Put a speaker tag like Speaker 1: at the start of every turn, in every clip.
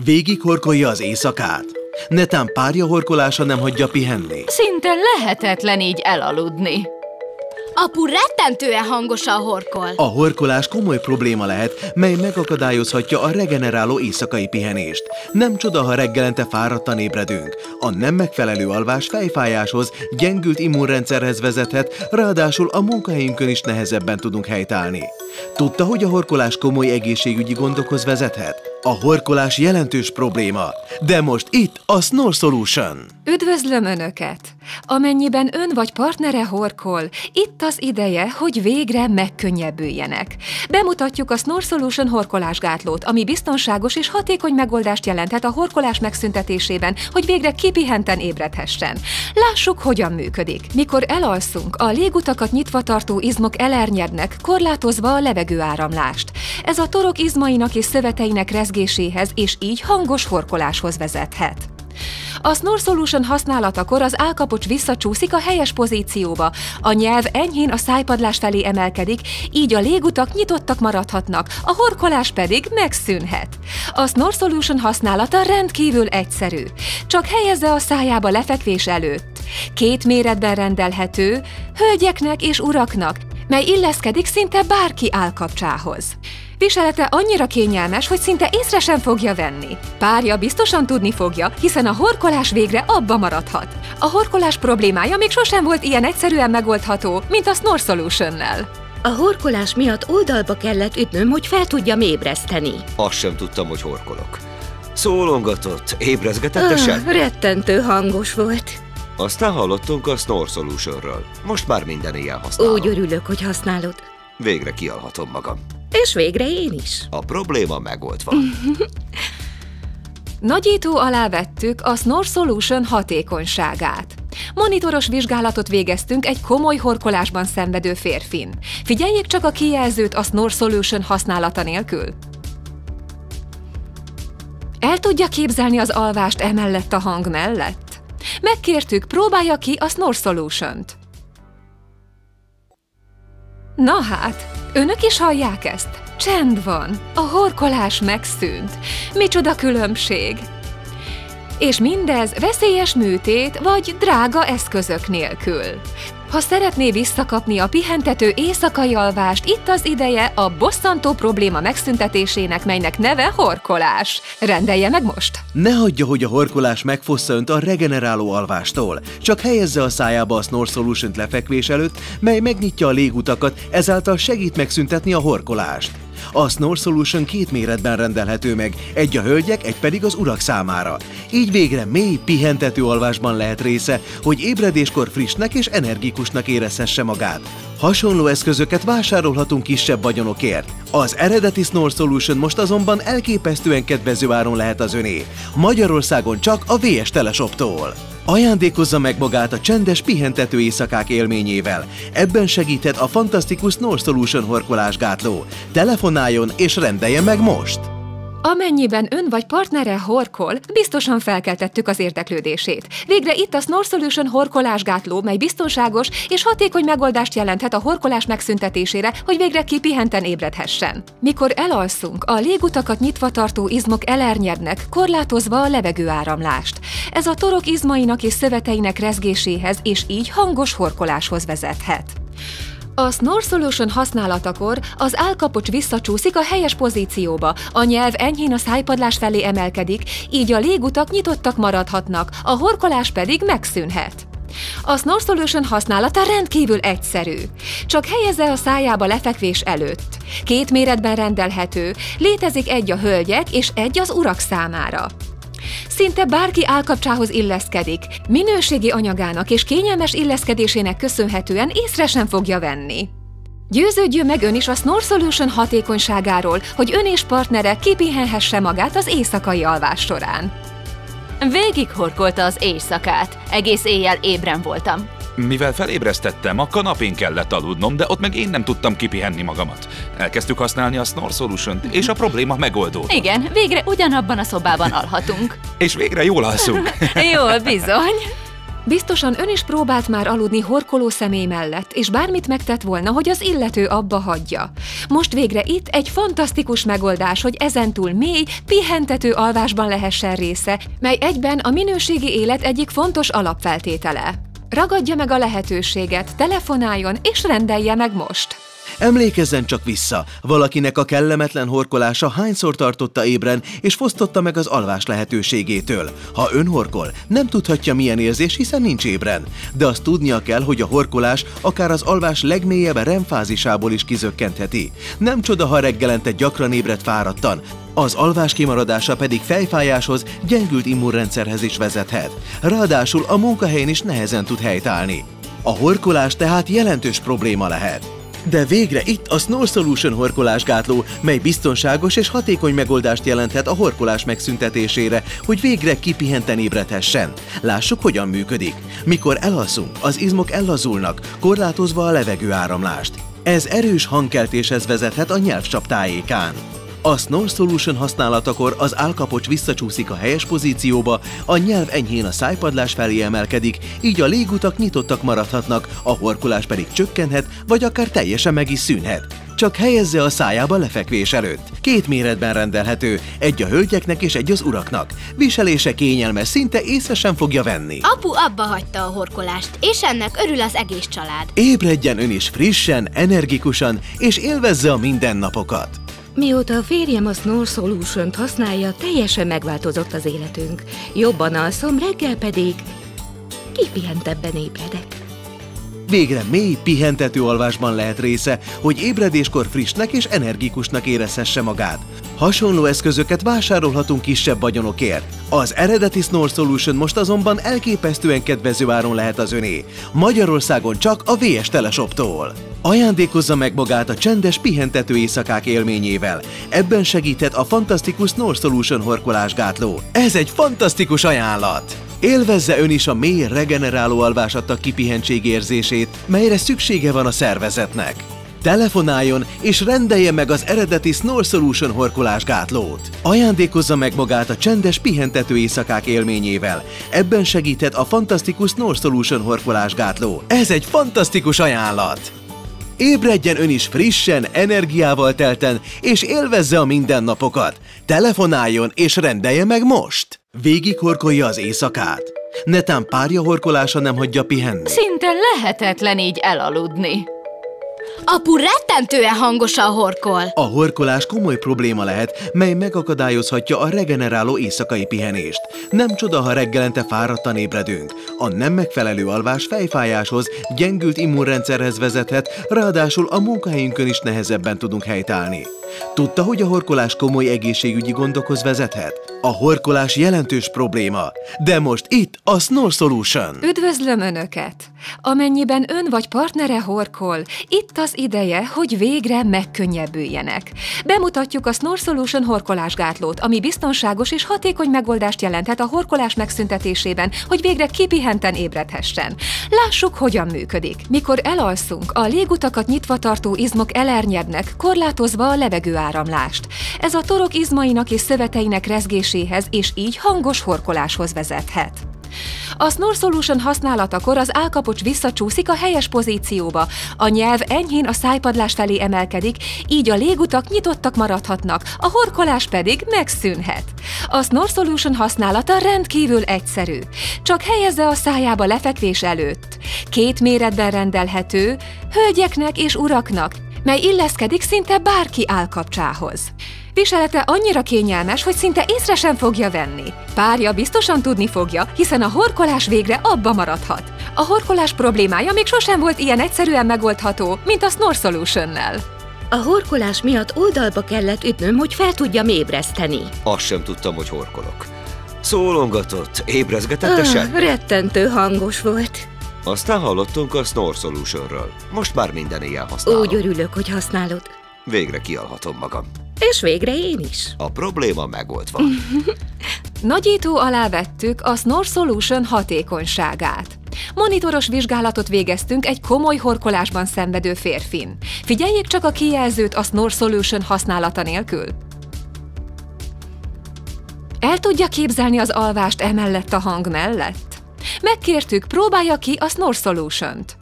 Speaker 1: Végighorkolja az éjszakát. Netán párja horkolása nem hagyja pihenni.
Speaker 2: Szinte lehetetlen így elaludni.
Speaker 3: Apu rettentően hangosan horkol.
Speaker 1: A horkolás komoly probléma lehet, mely megakadályozhatja a regeneráló éjszakai pihenést. Nem csoda, ha reggelente fáradtan ébredünk. A nem megfelelő alvás fejfájáshoz, gyengült immunrendszerhez vezethet, ráadásul a munkahelyünkön is nehezebben tudunk helytállni. Tudta, hogy a horkolás komoly egészségügyi gondokhoz vezethet? A horkolás jelentős probléma, de most itt a Snore Solution.
Speaker 4: Üdvözlöm Önöket! Amennyiben ön vagy partnere horkol, itt az ideje, hogy végre megkönnyebbüljenek. Bemutatjuk a Snore Solution horkolásgátlót, ami biztonságos és hatékony megoldást jelenthet a horkolás megszüntetésében, hogy végre kipihenten ébredhessen. Lássuk, hogyan működik. Mikor elalszunk, a légutakat nyitva tartó izmok elernyednek, korlátozva a levegőáramlást. Ez a torok izmainak és szöveteinek rezgéséhez és így hangos horkoláshoz vezethet. A Snore Solution használatakor az állkapocs visszacsúszik a helyes pozícióba, a nyelv enyhén a szájpadlás felé emelkedik, így a légutak nyitottak maradhatnak, a horkolás pedig megszűnhet. A Snore Solution használata rendkívül egyszerű. Csak helyezze a szájába lefekvés előtt. 2 méretben rendelhető, hölgyeknek és uraknak, mely illeszkedik szinte bárki állkapcsához. Viselete annyira kényelmes, hogy szinte észre sem fogja venni. Párja biztosan tudni fogja, hiszen a horkolás végre abba maradhat. A horkolás problémája még sosem volt ilyen egyszerűen megoldható, mint a Snore Solution-nel.
Speaker 5: A horkolás miatt oldalba kellett ütnöm, hogy fel tudjam ébreszteni.
Speaker 6: Azt sem tudtam, hogy horkolok. Szólongatott, ébrezgetettesen?
Speaker 5: Rettentő hangos volt.
Speaker 6: Aztán hallottunk a Snore Solutionről. Most már minden éjjel használom.
Speaker 5: Úgy örülök, hogy használod.
Speaker 6: Végre kialhatom magam.
Speaker 5: És végre én is.
Speaker 6: A probléma megoldva.
Speaker 4: Nagyító alá vettük a Snore Solution hatékonyságát. Monitoros vizsgálatot végeztünk egy komoly horkolásban szenvedő férfin. Figyeljék csak a kijelzőt a Snore Solution használata nélkül. El tudja képzelni az alvást emellett a hang mellett? Megkértük, próbálja ki a Snore Solution-t. Na hát, önök is hallják ezt? Csend van, a horkolás megszűnt. Micsoda különbség! És mindez veszélyes műtét vagy drága eszközök nélkül. Ha szeretné visszakapni a pihentető éjszakai alvást, itt az ideje a bosszantó probléma megszüntetésének, melynek neve horkolás. Rendelje meg most!
Speaker 1: Ne hagyja, hogy a horkolás megfossza önt a regeneráló alvástól. Csak helyezze a szájába a Snore Solution-t lefekvés előtt, mely megnyitja a légutakat, ezáltal segít megszüntetni a horkolást. A Snore Solution 2 méretben rendelhető meg, egy a hölgyek, egy pedig az urak számára. Így végre mély, pihentető alvásban lehet része, hogy ébredéskor frissnek és energikusnak érezhesse magát. Hasonló eszközöket vásárolhatunk kisebb vagyonokért. Az eredeti Snore Solution most azonban elképesztően kedvező áron lehet az öné. Magyarországon csak a VS Teleshoptól. Ajándékozza meg magát a csendes, pihentető éjszakák élményével. Ebben segíthet a fantasztikus Snore Solution horkolásgátló. Telefonáljon és rendelje meg most!
Speaker 4: Amennyiben ön vagy partnere horkol, biztosan felkeltettük az érdeklődését. Végre itt a Snore Solution horkolásgátló, mely biztonságos és hatékony megoldást jelenthet a horkolás megszüntetésére, hogy végre kipihenten ébredhessen. Mikor elalszunk, a légutakat nyitva tartó izmok elernyednek, korlátozva a levegőáramlást. Ez a torok izmainak és szöveteinek rezgéséhez és így hangos horkoláshoz vezethet. A Snore Solution használatakor az állkapocs visszacsúszik a helyes pozícióba, a nyelv enyhén a szájpadlás felé emelkedik, így a légutak nyitottak maradhatnak, a horkolás pedig megszűnhet. A Snore Solution használata rendkívül egyszerű. Csak helyezze a szájába lefekvés előtt. 2 méretben rendelhető, létezik egy a hölgyek és egy az urak számára. Szinte bárki állkapcsához illeszkedik, minőségi anyagának és kényelmes illeszkedésének köszönhetően észre sem fogja venni. Győződjön meg ön is a Snore Solution hatékonyságáról, hogy ön és partnere kipihenhesse magát az éjszakai alvás során.
Speaker 2: Végighorkolta az éjszakát. Egész éjjel ébren voltam.
Speaker 7: Mivel felébresztettem, a kanapén kellett aludnom, de ott meg én nem tudtam kipihenni magamat. Elkezdtük használni a Snore Solution-t, és a probléma megoldódott.
Speaker 2: Igen, végre ugyanabban a szobában alhatunk.
Speaker 7: És végre jól alszunk.
Speaker 2: Jól, bizony.
Speaker 4: Biztosan ön is próbált már aludni horkoló személy mellett, és bármit megtett volna, hogy az illető abba hagyja. Most végre itt egy fantasztikus megoldás, hogy ezentúl mély, pihentető alvásban lehessen része, mely egyben a minőségi élet egyik fontos alapfeltétele. Ragadja meg a lehetőséget, telefonáljon és rendelje meg most!
Speaker 1: Emlékezzen csak vissza, valakinek a kellemetlen horkolása hányszor tartotta ébren és fosztotta meg az alvás lehetőségétől. Ha ön horkol, nem tudhatja milyen érzés, hiszen nincs ébren. De azt tudnia kell, hogy a horkolás akár az alvás legmélyebb REM-fázisából is kizökkentheti. Nem csoda, ha reggelente gyakran ébred fáradtan. Az alvás kimaradása pedig fejfájáshoz, gyengült immunrendszerhez is vezethet. Ráadásul a munkahelyen is nehezen tud helytállni. A horkolás tehát jelentős probléma lehet. De végre itt a Snore Solution horkolásgátló, mely biztonságos és hatékony megoldást jelenthet a horkolás megszüntetésére, hogy végre kipihenten ébredhessen. Lássuk, hogyan működik. Mikor elalszunk, az izmok ellazulnak, korlátozva a levegőáramlást. Ez erős hangkeltéshez vezethet a nyelvcsap tájékán. A Snore Solution használatakor az állkapocs visszacsúszik a helyes pozícióba, a nyelv enyhén a szájpadlás felé emelkedik, így a légutak nyitottak maradhatnak, a horkolás pedig csökkenhet, vagy akár teljesen meg is szűnhet. Csak helyezze a szájába lefekvés előtt. 2 méretben rendelhető, egy a hölgyeknek és egy az uraknak. Viselése kényelmes, szinte észre sem fogja venni.
Speaker 3: Apu abba hagyta a horkolást, és ennek örül az egész család.
Speaker 1: Ébredjen ön is frissen, energikusan, és élvezze a mindennapokat.
Speaker 5: Mióta a férjem a Snore Solution-t használja, teljesen megváltozott az életünk. Jobban alszom, reggel pedig kipihentebben ébredek.
Speaker 1: Végre mély, pihentető alvásban lehet része, hogy ébredéskor frissnek és energikusnak érezhesse magát. Hasonló eszközöket vásárolhatunk kisebb vagyonokért. Az eredeti Snore Solution most azonban elképesztően kedvező áron lehet az öné. Magyarországon csak a VS Teleshoptól. Ajándékozza meg magát a csendes, pihentető éjszakák élményével. Ebben segíthet a fantasztikus Snore Solution horkolásgátló. Ez egy fantasztikus ajánlat! Élvezze ön is a mély, regeneráló alvás adta kipihentség érzését, melyre szüksége van a szervezetnek. Telefonáljon és rendelje meg az eredeti Snore Solution horkolásgátlót. Ajándékozza meg magát a csendes, pihentető éjszakák élményével. Ebben segíthet a fantasztikus Snore Solution horkolásgátló. Ez egy fantasztikus ajánlat! Ébredjen ön is frissen, energiával telten, és élvezze a mindennapokat. Telefonáljon és rendelje meg most! Végighorkolja az éjszakát. Netán párja horkolása nem hagyja pihenni.
Speaker 2: Szinte lehetetlen így elaludni.
Speaker 3: Apu rettentően hangosan horkol.
Speaker 1: A horkolás komoly probléma lehet, mely megakadályozhatja a regeneráló éjszakai pihenést. Nem csoda, ha reggelente fáradtan ébredünk. A nem megfelelő alvás fejfájáshoz, gyengült immunrendszerhez vezethet, ráadásul a munkahelyünkön is nehezebben tudunk helytállni. Tudta, hogy a horkolás komoly egészségügyi gondokhoz vezethet? A horkolás jelentős probléma, de most itt a Snore Solution.
Speaker 4: Üdvözlöm Önöket! Amennyiben ön vagy partnere horkol, itt az ideje, hogy végre megkönnyebbüljenek. Bemutatjuk a Snore Solution horkolásgátlót, ami biztonságos és hatékony megoldást jelenthet a horkolás megszüntetésében, hogy végre kipihenten ébredhessen. Lássuk, hogyan működik. Mikor elalszunk, a légutakat nyitva tartó izmok elernyednek, korlátozva a levegőáramlást. Ez a torok izmainak és szöveteinek rezgéséhez és így hangos horkoláshoz vezethet. A Snore Solution használatakor az állkapocs visszacsúszik a helyes pozícióba, a nyelv enyhén a szájpadlás felé emelkedik, így a légutak nyitottak maradhatnak, a horkolás pedig megszűnhet. A Snore Solution használata rendkívül egyszerű. Csak helyezze a szájába lefekvés előtt. 2 méretben rendelhető, hölgyeknek és uraknak, mely illeszkedik szinte bárki állkapcsához. Viselete annyira kényelmes, hogy szinte észre sem fogja venni. Párja biztosan tudni fogja, hiszen a horkolás végre abba maradhat. A horkolás problémája még sosem volt ilyen egyszerűen megoldható, mint a Snore Solution-nel.
Speaker 5: A horkolás miatt oldalba kellett ütnöm, hogy fel tudjam ébreszteni.
Speaker 6: Azt sem tudtam, hogy horkolok. Szólongatott, ébrezgetett eset?
Speaker 5: Rettentő hangos volt.
Speaker 6: Aztán hallottunk a Snore Solutionről. Most már minden éjjel használom.
Speaker 5: Úgy örülök, hogy használod.
Speaker 6: Végre kialhatom magam.
Speaker 5: És végre én is.
Speaker 6: A probléma megoldva.
Speaker 4: Nagyító alá vettük a Snore Solution hatékonyságát. Monitoros vizsgálatot végeztünk egy komoly horkolásban szenvedő férfin. Figyeljék csak a kijelzőt a Snore Solution használata nélkül. El tudja képzelni az alvást emellett a hang mellett? megkértük, próbálja ki a Snore Solution-t.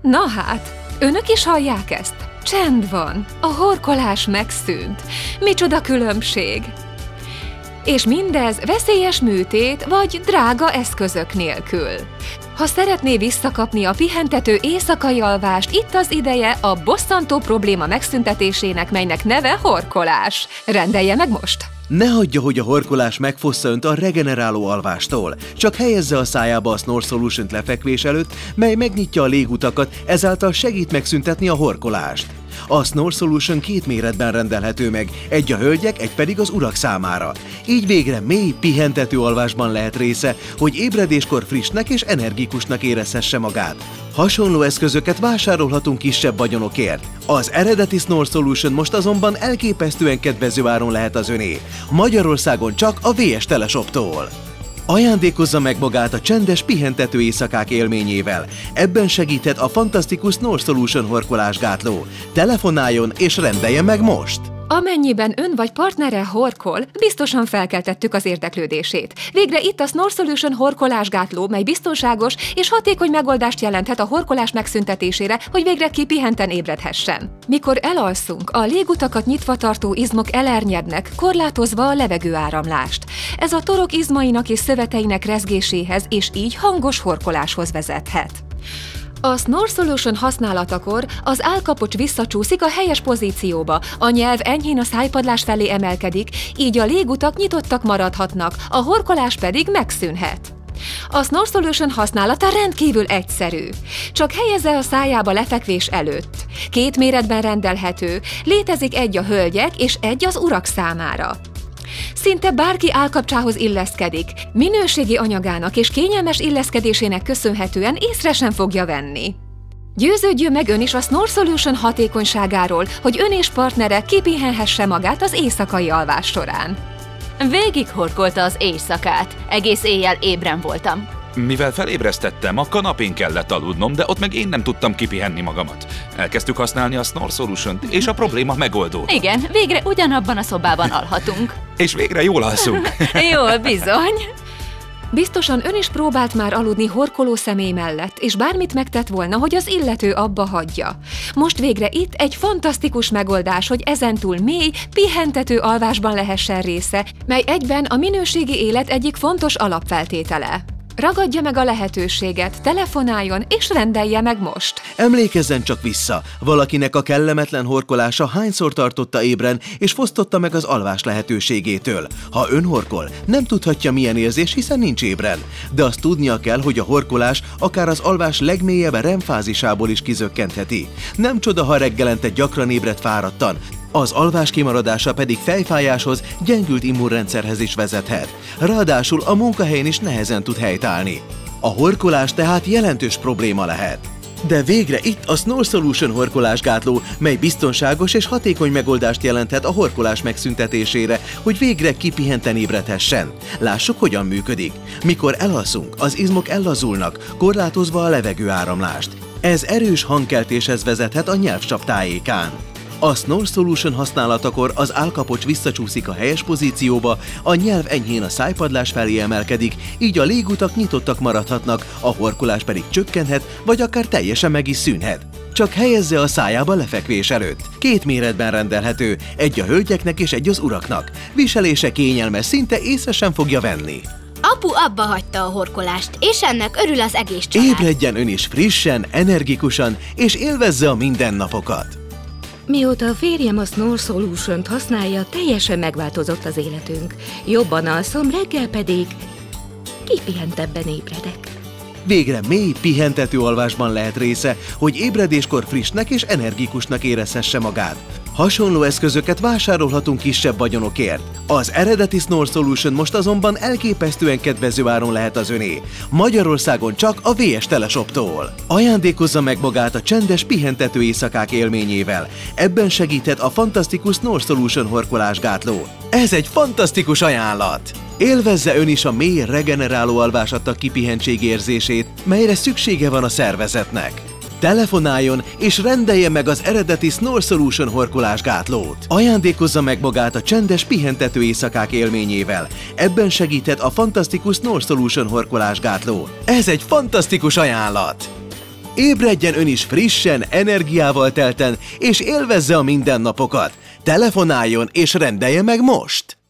Speaker 4: Na hát, önök is hallják ezt? Csend van, a horkolás megszűnt. Micsoda különbség! És mindez veszélyes műtét vagy drága eszközök nélkül. Ha szeretné visszakapni a pihentető éjszakai alvást, itt az ideje a bosszantó probléma megszüntetésének, melynek neve horkolás. Rendelje meg most!
Speaker 1: Ne hagyja, hogy a horkolás megfossza önt a regeneráló alvástól. Csak helyezze a szájába a Snore Solution-t lefekvés előtt, mely megnyitja a légutakat, ezáltal segít megszüntetni a horkolást. A Snore Solution 2 méretben rendelhető meg, egy a hölgyek, egy pedig az urak számára. Így végre mély, pihentető alvásban lehet része, hogy ébredéskor frissnek és energikusnak érezhesse magát. Hasonló eszközöket vásárolhatunk kisebb vagyonokért. Az eredeti Snore Solution most azonban elképesztően kedvező áron lehet az öné. Magyarországon csak a VS Teleshoptól. Ajándékozza meg magát a csendes, pihentető éjszakák élményével. Ebben segíthet a fantasztikus Snore Solution horkolásgátló. Telefonáljon és rendelje meg most!
Speaker 4: Amennyiben ön vagy partnere horkol, biztosan felkeltettük az érdeklődését. Végre itt a Snore Solution horkolásgátló, mely biztonságos és hatékony megoldást jelenthet a horkolás megszüntetésére, hogy végre kipihenten ébredhessen. Mikor elalszunk, a légutakat nyitva tartó izmok elernyednek, korlátozva a levegőáramlást. Ez a torok izmainak és szöveteinek rezgéséhez és így hangos horkoláshoz vezethet. A Snore Solution használatakor az állkapocs visszacsúszik a helyes pozícióba, a nyelv enyhén a szájpadlás felé emelkedik, így a légutak nyitottak maradhatnak, a horkolás pedig megszűnhet. A Snore Solution használata rendkívül egyszerű. Csak helyezze a szájába lefekvés előtt. 2 méretben rendelhető, létezik egy a hölgyek és egy az urak számára. Szinte bárki állkapcsához illeszkedik, minőségi anyagának és kényelmes illeszkedésének köszönhetően észre sem fogja venni. Győződjön meg ön is a Snore Solution hatékonyságáról, hogy ön és partnere kipihenhesse magát az éjszakai alvás során.
Speaker 2: Végighorkolta az éjszakát. Egész éjjel ébren voltam.
Speaker 7: Mivel felébresztettem, a kanapén kellett aludnom, de ott meg én nem tudtam kipihenni magamat. Elkezdtük használni a Snore Solution-t, és a probléma megoldódott.
Speaker 2: Igen, végre ugyanabban a szobában alhatunk.
Speaker 7: És végre jól alszunk.
Speaker 2: Jól, bizony.
Speaker 4: Biztosan ön is próbált már aludni horkoló személy mellett, és bármit megtett volna, hogy az illető abba hagyja. Most végre itt egy fantasztikus megoldás, hogy ezentúl mély, pihentető alvásban lehessen része, mely egyben a minőségi élet egyik fontos alapfeltétele. Ragadja meg a lehetőséget, telefonáljon és rendelje meg most!
Speaker 1: Emlékezzen csak vissza, valakinek a kellemetlen horkolása hányszor tartotta ébren és fosztotta meg az alvás lehetőségétől. Ha ön horkol, nem tudhatja milyen érzés, hiszen nincs ébren. De azt tudnia kell, hogy a horkolás akár az alvás legmélyebb REM fázisából is kizökkentheti. Nem csoda, ha reggelente gyakran ébred fáradtan, az alvás kimaradása pedig fejfájáshoz, gyengült immunrendszerhez is vezethet. Ráadásul a munkahelyen is nehezen tud helytállni. A horkolás tehát jelentős probléma lehet. De végre itt a Snore Solution horkolásgátló, mely biztonságos és hatékony megoldást jelenthet a horkolás megszüntetésére, hogy végre kipihenten ébredhessen. Lássuk, hogyan működik. Mikor elalszunk, az izmok ellazulnak, korlátozva a levegőáramlást. Ez erős hangkeltéshez vezethet a nyelvsap tájékán. A Snore Solution használatakor az állkapocs visszacsúszik a helyes pozícióba, a nyelv enyhén a szájpadlás felé emelkedik, így a légutak nyitottak maradhatnak, a horkolás pedig csökkenhet, vagy akár teljesen meg is szűnhet. Csak helyezze a szájába lefekvés előtt. 2 méretben rendelhető, egy a hölgyeknek és egy az uraknak. Viselése kényelmes, szinte észre sem fogja venni.
Speaker 3: Apu abba hagyta a horkolást, és ennek örül az egész család.
Speaker 1: Ébredjen ön is frissen, energikusan, és élvezze a mindennapokat!
Speaker 5: Mióta a férjem a Snore Solution-t használja, teljesen megváltozott az életünk. Jobban alszom, reggel pedig kipihentebben ébredek.
Speaker 1: Végre mély, pihentető alvásban lehet része, hogy ébredéskor frissnek és energikusnak érezhesse magát. Hasonló eszközöket vásárolhatunk kisebb vagyonokért. Az eredeti Snore Solution most azonban elképesztően kedvező áron lehet az öné. Magyarországon csak a VS Teleshoptól. Ajándékozza meg magát a csendes, pihentető éjszakák élményével. Ebben segíthet a fantasztikus Snore Solution horkolásgátló. Ez egy fantasztikus ajánlat! Élvezze ön is a mély, regeneráló alvás adta kipihentség érzését, melyre szüksége van a szervezetnek. Telefonáljon és rendelje meg az eredeti Snore Solution horkolásgátlót. Ajándékozza meg magát a csendes, pihentető éjszakák élményével. Ebben segíthet a fantasztikus Snore Solution horkolásgátló. Ez egy fantasztikus ajánlat! Ébredjen ön is frissen, energiával telten, és élvezze a mindennapokat. Telefonáljon és rendelje meg most!